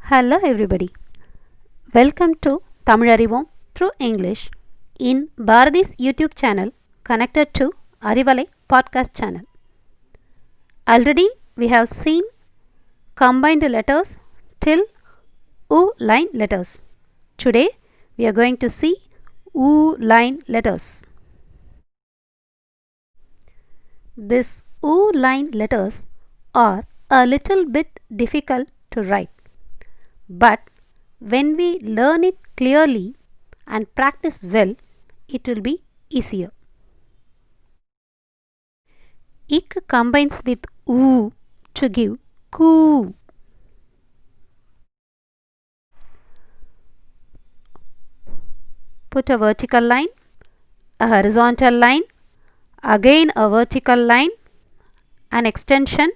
Hello everybody. Welcome to Tamil Arivom through English in Bharati's YouTube channel connected to Arivalai podcast channel. Already we have seen combined letters till U line letters. Today we are going to see U line letters. These U line letters are a little bit difficult to write, but when we learn it clearly and practice well, it will be easier. Ik combines with oo to give coo. Put a vertical line, a horizontal line, again a vertical line, an extension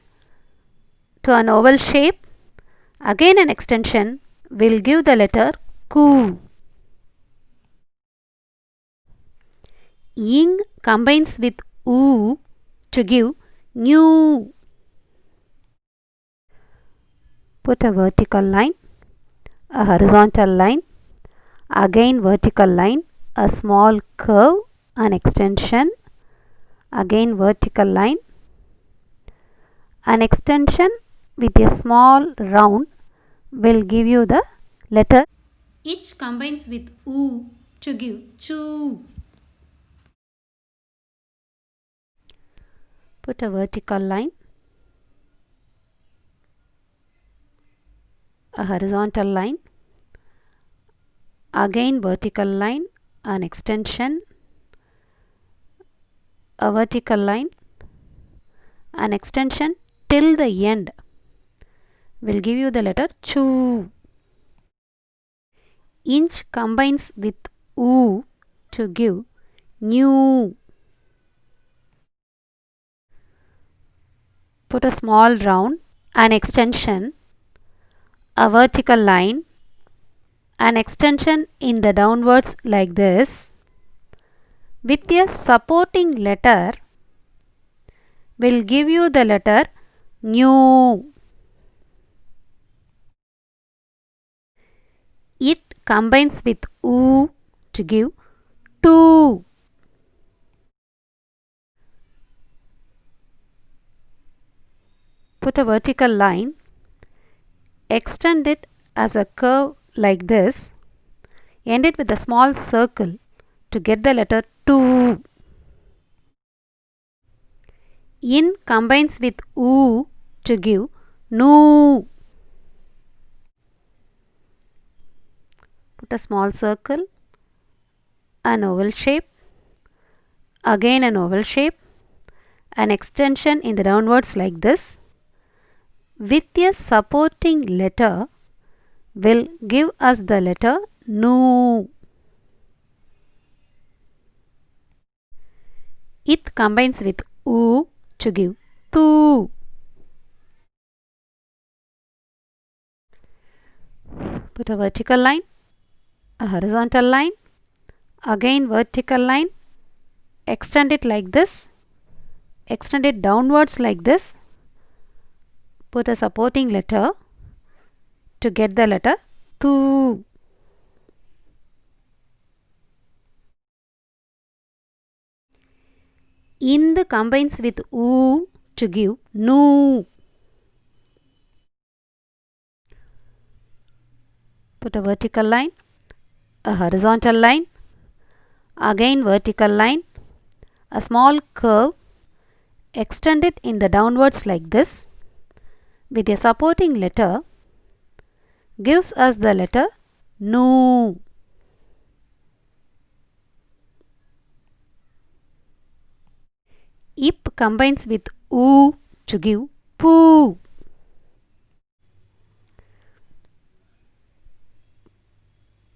to an oval shape, again an extension will give the letter coo. Ing combines with oo to give new. Put a vertical line, a horizontal line, again vertical line, a small curve, an extension, again vertical line, an extension with a small round will give you the letter. Each combines with oo to give choo. Put a vertical line, a horizontal line, again vertical line, an extension, a vertical line, an extension till the end will give you the letter choo. Inch combines with oo to give new. Put a small round, an extension, a vertical line, an extension in the downwards like this with a supporting letter will give you the letter new. It combines with oo to give two. Put a vertical line, extend it as a curve like this, end it with a small circle to get the letter two. In combines with oo to give no. Put a small circle, an oval shape, again an oval shape, an extension in the downwards like this with a supporting letter will give us the letter no. It combines with oo to give two. Put a vertical line, a horizontal line, again vertical line, extend it like this, extend it downwards like this, put a supporting letter to get the letter two. Ind combines with oo to give no. Put a vertical line, a horizontal line, again vertical line, a small curve, extend it in the downwards like this with a supporting letter gives us the letter no. Ip combines with oo to give poo.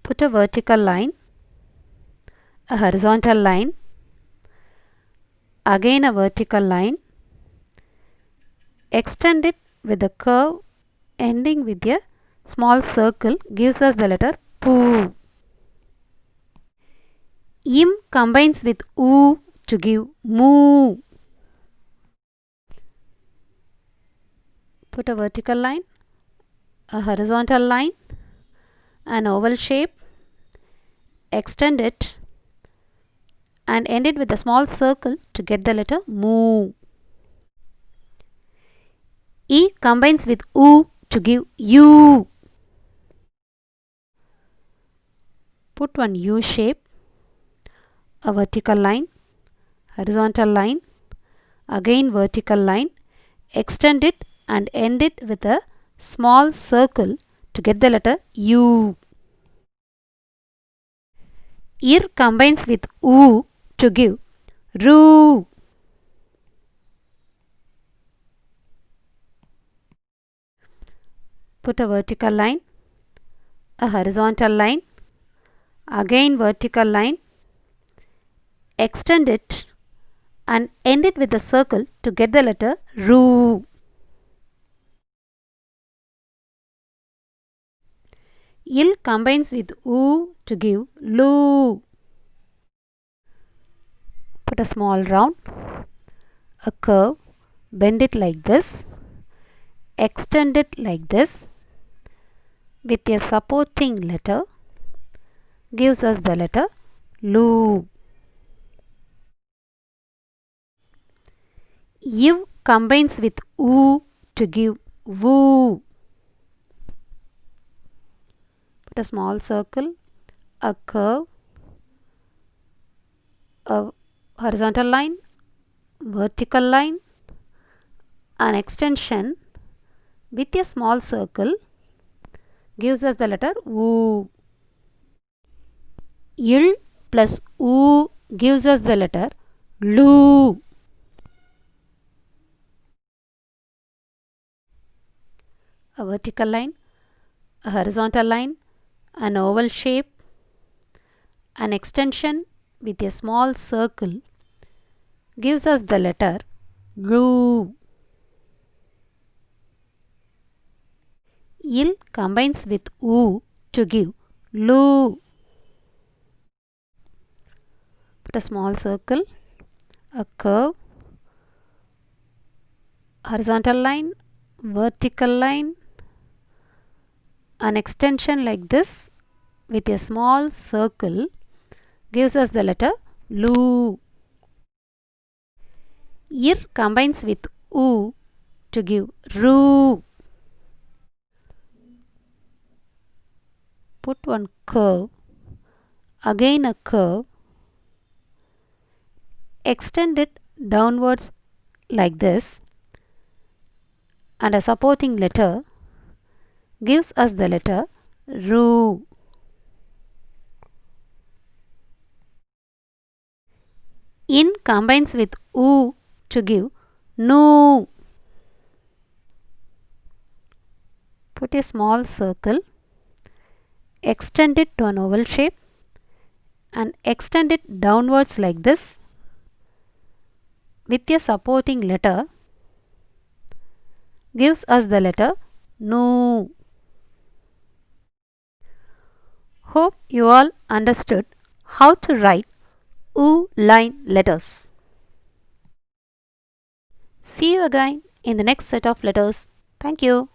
Put a vertical line, a horizontal line, again a vertical line, extend it with a curve ending with a small circle gives us the letter poo. Im combines with oo to give moo. Put a vertical line, a horizontal line, an oval shape, extend it and end it with a small circle to get the letter mu. E combines with U to give U. Put one U shape, a vertical line, horizontal line, again vertical line, extend it and end it with a small circle to get the letter U. Ir combines with U to give Ru. Put a vertical line, a horizontal line, again vertical line, extend it and end it with a circle to get the letter Ru. Il combines with U to give Lu. Put a small round, a curve, bend it like this, extend it like this, with a supporting letter, gives us the letter Lu. Iv combines with U to give Vu. Put a small circle, a curve, a horizontal line, vertical line, an extension with a small circle, gives us the letter U. Il plus U gives us the letter Lu. A vertical line, a horizontal line, an oval shape, an extension with a small circle gives us the letter Lu. Il combines with U to give Lu. Put a small circle, a curve, horizontal line, vertical line, an extension like this with a small circle gives us the letter Lu. Ir combines with U to give Ru. Put one curve, again a curve, extend it downwards like this, and a supporting letter gives us the letter Ru. In combines with U to give Nu. Put a small circle, extend it to an oval shape and extend it downwards like this with a supporting letter gives us the letter Nu. Hope you all understood how to write U line letters. See you again in the next set of letters. Thank you.